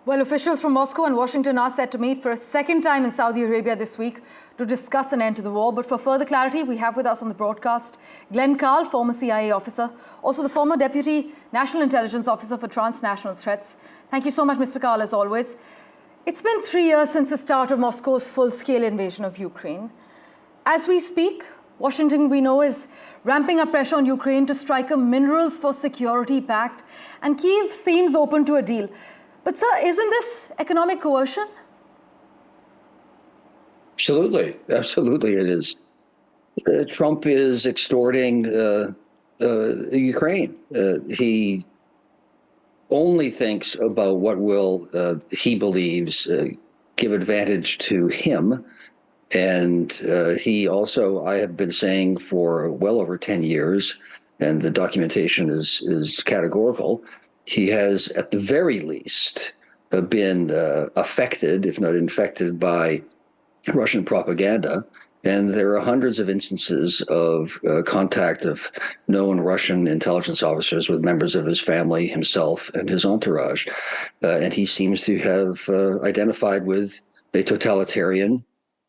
Well, officials from Moscow and Washington are set to meet for a second time in Saudi Arabia this week to discuss an end to the war. But for further clarity, we have with us on the broadcast Glenn Carle, former CIA officer, also the former Deputy National Intelligence Officer for Transnational Threats. Thank you so much, Mr. Carle, as always. It's been 3 years since the start of Moscow's full-scale invasion of Ukraine. As we speak, Washington, we know, is ramping up pressure on Ukraine to strike a minerals for security pact, and Kyiv seems open to a deal. But, sir, isn't this economic coercion? Absolutely. Absolutely it is. Trump is extorting Ukraine. He only thinks about what will, he believes, give advantage to him. And he also, I have been saying for well over 10 years, and the documentation is categorical, he has, at the very least, been affected, if not infected, by Russian propaganda. And there are hundreds of instances of contact of known Russian intelligence officers with members of his family, himself, and his entourage. And he seems to have identified with a totalitarian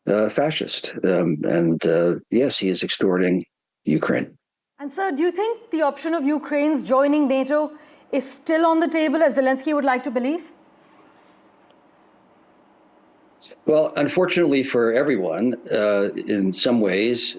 fascist. Yes, he is extorting Ukraine. And, sir, do you think the option of Ukraine's joining NATO is still on the table, as Zelensky would like to believe? Well, unfortunately for everyone, in some ways,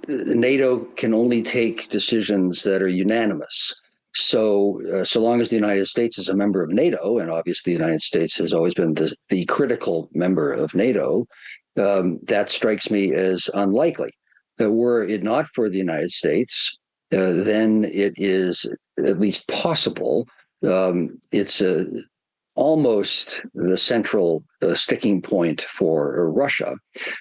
NATO can only take decisions that are unanimous. So long as the United States is a member of NATO, and obviously the United States has always been the critical member of NATO, that strikes me as unlikely. Were it not for the United States, then it is at least possible. It's almost the central sticking point for Russia.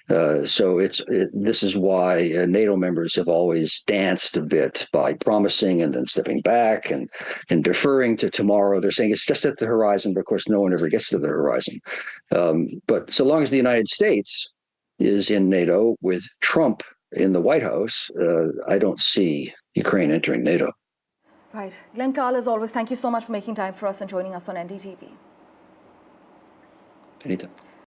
This is why NATO members have always danced a bit by promising and then stepping back and deferring to tomorrow. They're saying it's just at the horizon, but of course no one ever gets to the horizon. But so long as the United States is in NATO with Trump in the White House, I don't see Ukraine entering NATO. Right. Glenn Carle, as always, thank you so much for making time for us and joining us on NDTV. Anytime.